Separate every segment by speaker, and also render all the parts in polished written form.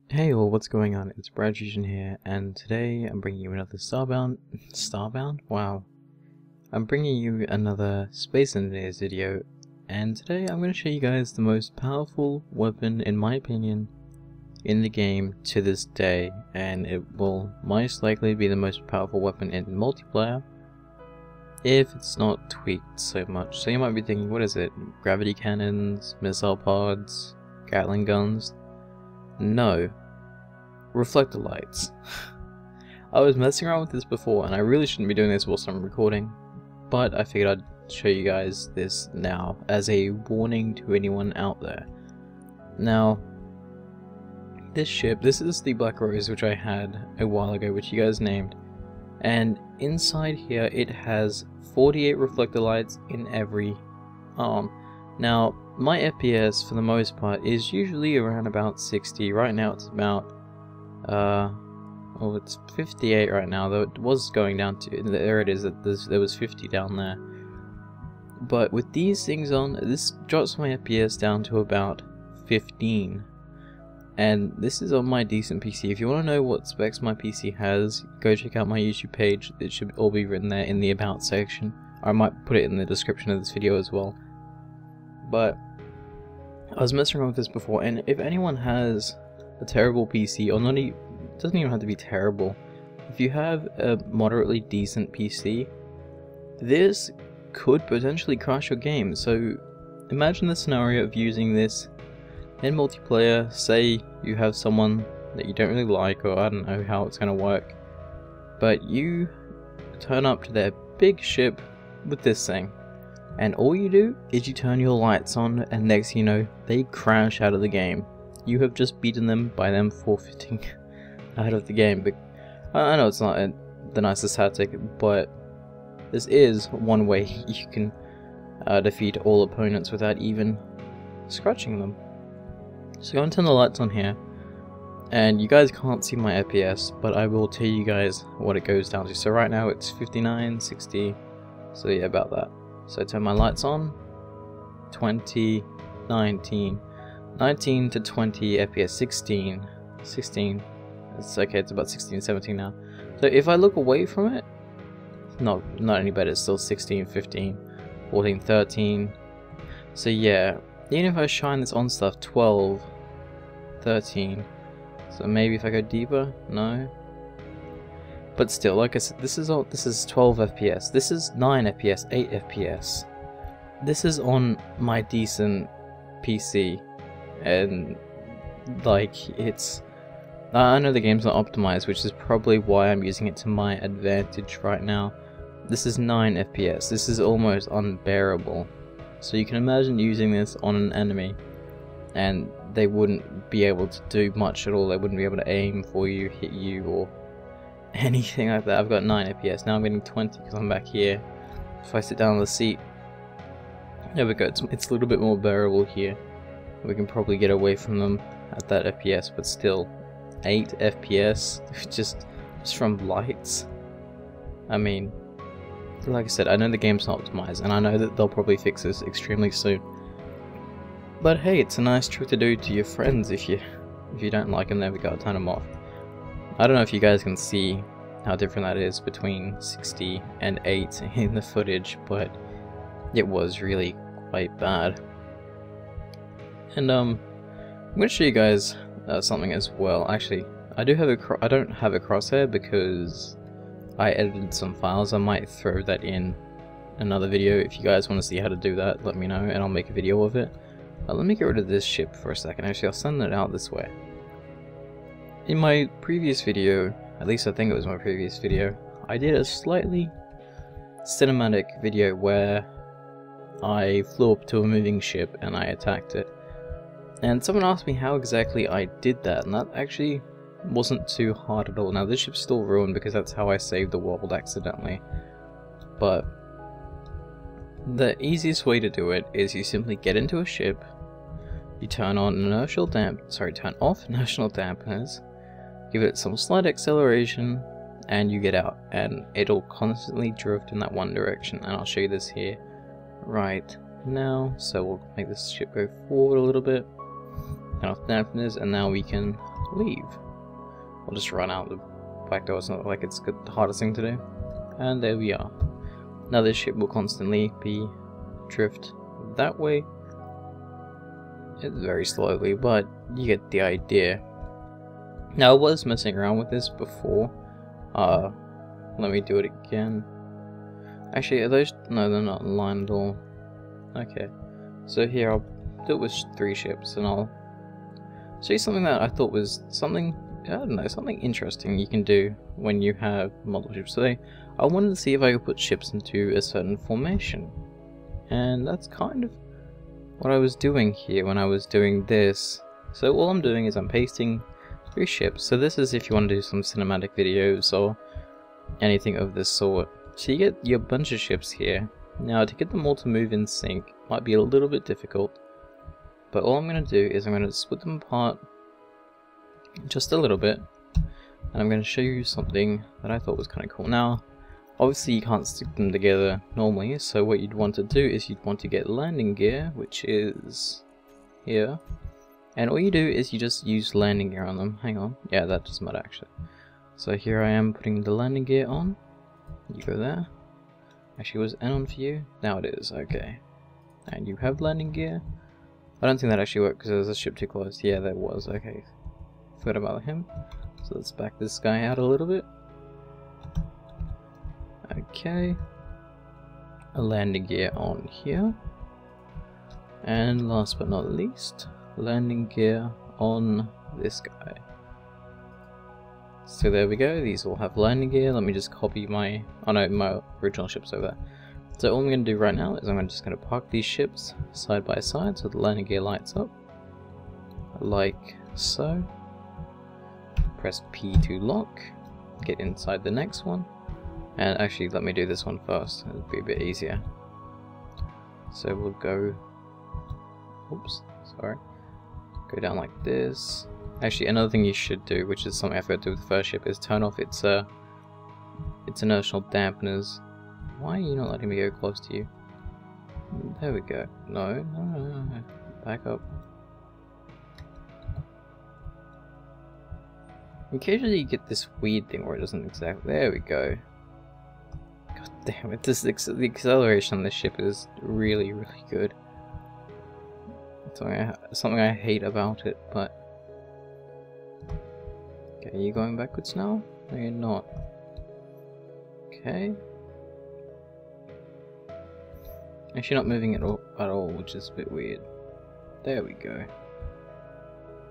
Speaker 1: Hey all, what's going on? It's BradPhusion here, and today I'm bringing you another Starbound? Wow. I'm bringing you another Space Engineers video, and today I'm going to show you guys the most powerful weapon, in my opinion, in the game to this day, and it will most likely be the most powerful weapon in multiplayer, if it's not tweaked so much. So you might be thinking, what is it? Gravity cannons, missile pods, Gatling guns? No. Reflector lights. I was messing around with this before, and I really shouldn't be doing this whilst I'm recording, but I figured I'd show you guys this now as a warning to anyone out there. Now, this ship, this is the Black Rose which I had a while ago, which you guys named, and inside here it has 48 reflector lights in every arm. Now, my FPS for the most part is usually around about 60. Right now it's about well, it's 58 right now, though it was going down to, there it is, there was 50 down there. But with these things on, this drops my FPS down to about 15. And this is on my decent PC. If you want to know what specs my PC has, go check out my YouTube page. It should all be written there in the About section. Or I might put it in the description of this video as well. But I was messing around with this before, and if anyone has a terrible PC, or not even, it doesn't even have to be terrible, if you have a moderately decent PC, this could potentially crash your game. So imagine the scenario of using this in multiplayer. Say you have someone that you don't really like, or I don't know how it's going to work, but you turn up to their big ship with this thing, and all you do is you turn your lights on, and next thing you know, they crash out of the game. You have just beaten them by them forfeiting out of the game. But I know it's not the nicest tactic, but this is one way you can defeat all opponents without even scratching them. So go and turn the lights on here, and you guys can't see my FPS, but I will tell you guys what it goes down to. So right now it's 59, 60, so yeah, about that. So I turn my lights on, 20, 19 to 20 FPS, 16, it's okay, it's about 16, 17 now. So if I look away from it, not any better, it's still 16, 15, 14, 13. So yeah, even if I shine this on stuff, 12, 13. So maybe if I go deeper, no. But still, like I said, this is 12 FPS, this is 9 FPS, 8 FPS. This is on my decent PC, and like, it's, I know the game's not optimized, which is probably why I'm using it to my advantage right now. This is 9 FPS, this is almost unbearable. So you can imagine using this on an enemy, and they wouldn't be able to do much at all. They wouldn't be able to aim for you, hit you, or anything like that. I've got 9 FPS, now I'm getting 20 because I'm back here. If I sit down on the seat, there we go, it's a little bit more bearable here. We can probably get away from them at that FPS, but still, 8 FPS, just from lights. I mean, like I said, I know the game's not optimized, and I know that they'll probably fix this extremely soon. But hey, it's a nice trick to do to your friends if you don't like them. There we go, turn them off. I don't know if you guys can see how different that is between 60 and 8 in the footage, but it was really quite bad. And I'm going to show you guys something as well. Actually, I don't have a crosshair because I edited some files. I might throw that in another video. If you guys want to see how to do that, let me know and I'll make a video of it. Let me get rid of this ship for a second. Actually, I'll send it out this way. In my previous video, at least I think it was my previous video, I did a slightly cinematic video where I flew up to a moving ship and I attacked it. And someone asked me how exactly I did that, and that actually wasn't too hard at all. Now this ship's still ruined because that's how I saved the world accidentally. But the easiest way to do it is you simply get into a ship, you turn off inertial dampeners, give it some slight acceleration, and you get out, and it'll constantly drift in that one direction. And I'll show you this here right now. So we'll make this ship go forward a little bit. enough dampeners, and now we can leave. We'll just run out the back door. It's not like it's the hardest thing to do. And there we are. Now this ship will constantly be drift that way. It's very slowly, but you get the idea. Now I was messing around with this before. Let me do it again. Actually, are those? No, they're not in line at all. Okay, so here I'll do it with 3 ships, and I'll show you something that I thought was something, I don't know, something interesting you can do when you have multiple ships. So I wanted to see if I could put ships into a certain formation, and that's kind of what I was doing here when I was doing this. So all I'm doing is I'm pasting 3 ships. So this is if you want to do some cinematic videos or anything of this sort. So you get your bunch of ships here. Now to get them all to move in sync might be a little bit difficult, but all I'm going to do is I'm going to split them apart just a little bit, and I'm going to show you something that I thought was kind of cool. Now obviously you can't stick them together normally, so what you'd want to do is you'd want to get landing gear, which is here, and all you do is you just use landing gear on them. Hang on, yeah, that doesn't matter actually. So here I am putting the landing gear on. You go there. Actually, was N on for you? Now it is, okay. And you have landing gear. I don't think that actually worked because there was a ship too close. Yeah, there was, okay. Forgot about him. So let's back this guy out a little bit. Okay. A landing gear on here. And last but not least, landing gear on this guy. So there we go, these all have landing gear. Let me just copy my, oh no, my original ship's over there. So all I'm going to do right now is I'm just going to park these ships side by side so the landing gear lights up. Like so. Press P to lock. Get inside the next one. And actually let me do this one first, it'll be a bit easier. So we'll go, oops, sorry. Go down like this. Actually, another thing you should do, which is something I forgot to do with the first ship, is turn off its inertial dampeners. Why are you not letting me go close to you? There we go. No. Back up. Occasionally you get this weird thing where it doesn't exactly... There we go. God damn it, the acceleration on this ship is really, really good. Something I hate about it, but... Okay, are you going backwards now? No, you're not. Okay. Actually not moving it at all, which is a bit weird. There we go.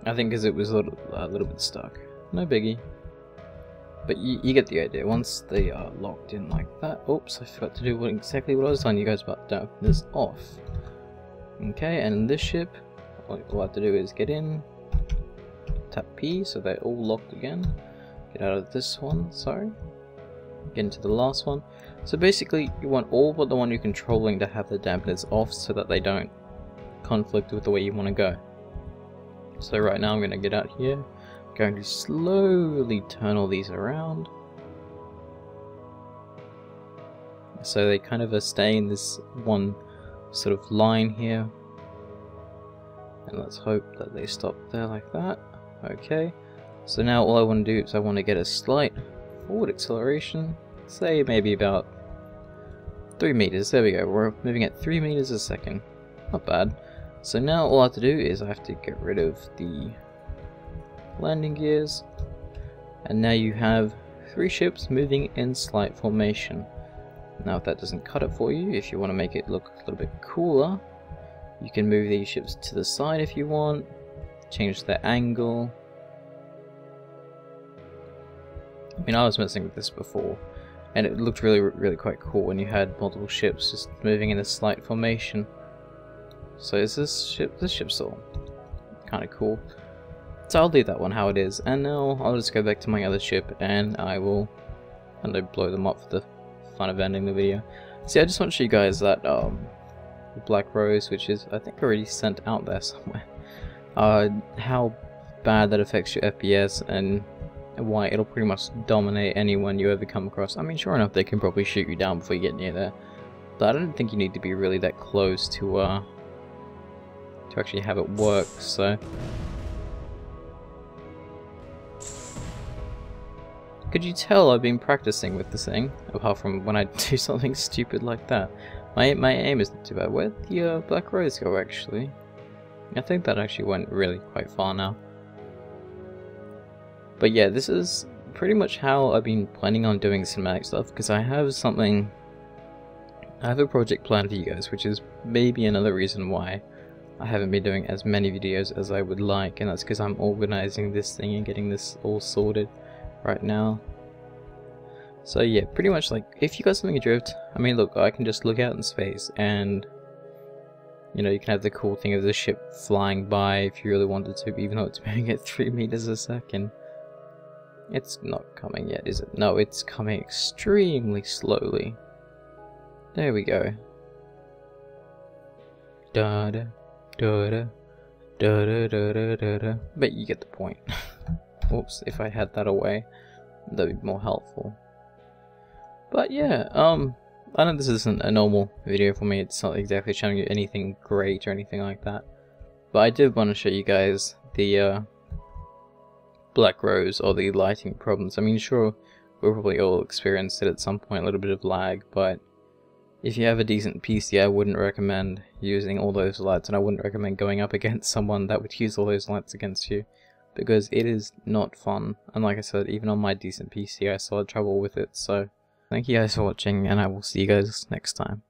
Speaker 1: I think because it was a little bit stuck. No biggie. But you get the idea. Once they are locked in like that... Oops, I forgot to do exactly what I was telling you guys about. Turn this off. Okay, and in this ship, all you have to do is get in, tap P so they're all locked again. Get out of this one, sorry. Get into the last one. So basically you want all but the one you're controlling to have the dampeners off so that they don't conflict with the way you want to go. So right now I'm going to get out here, going to slowly turn all these around. So they kind of stay in this one sort of line here. And let's hope that they stop there like that. Okay, so now all I want to do is I want to get a slight forward acceleration, say maybe about 3 meters. There we go, we're moving at 3 meters a second. Not bad. So now all I have to do is I have to get rid of the landing gears, and now you have 3 ships moving in slight formation. Now if that doesn't cut it for you, if you want to make it look a little bit cooler, you can move these ships to the side if you want, change their angle. I mean, I was messing with this before, and it looked really quite cool when you had multiple ships just moving in a slight formation. So is this ship's all kind of cool. So I'll leave that one how it is, and now I'll just go back to my other ship and I will blow them up for the fun of ending the video. See, I just want to show you guys that Black Rose, which is I think already sent out there somewhere, how bad that affects your FPS and why it'll pretty much dominate anyone you ever come across. I mean, sure enough, they can probably shoot you down before you get near there, but I don't think you need to be really that close to actually have it work. So Could you tell I've been practicing with this thing, apart from when I do something stupid like that? My aim isn't too bad. Where'd the Black Rose go, actually? I think that actually went really quite far now. But yeah, this is pretty much how I've been planning on doing cinematic stuff, because I have a project planned for you guys, which is maybe another reason why I haven't been doing as many videos as I would like, and that's because I'm organizing this thing and getting this all sorted right now. So yeah, pretty much like, if you got something adrift, I mean look, I can just look out in space and, you know, you can have the cool thing of the ship flying by if you really wanted to, even though it's moving at 3 meters a second. It's not coming yet, is it? No, it's coming extremely slowly. There we go. Da da da da da da da da da. But you get the point. Oops, if I had that away, that'd be more helpful. But yeah, I know this isn't a normal video for me, it's not exactly showing you anything great or anything like that. But I did want to show you guys the Black Rose, or the lighting problems. I mean, sure, we'll probably all experience it at some point, a little bit of lag, but if you have a decent PC, I wouldn't recommend using all those lights, and I wouldn't recommend going up against someone that would use all those lights against you, because it is not fun. And like I said, even on my decent PC, I still had trouble with it. So thank you guys for watching, and I will see you guys next time.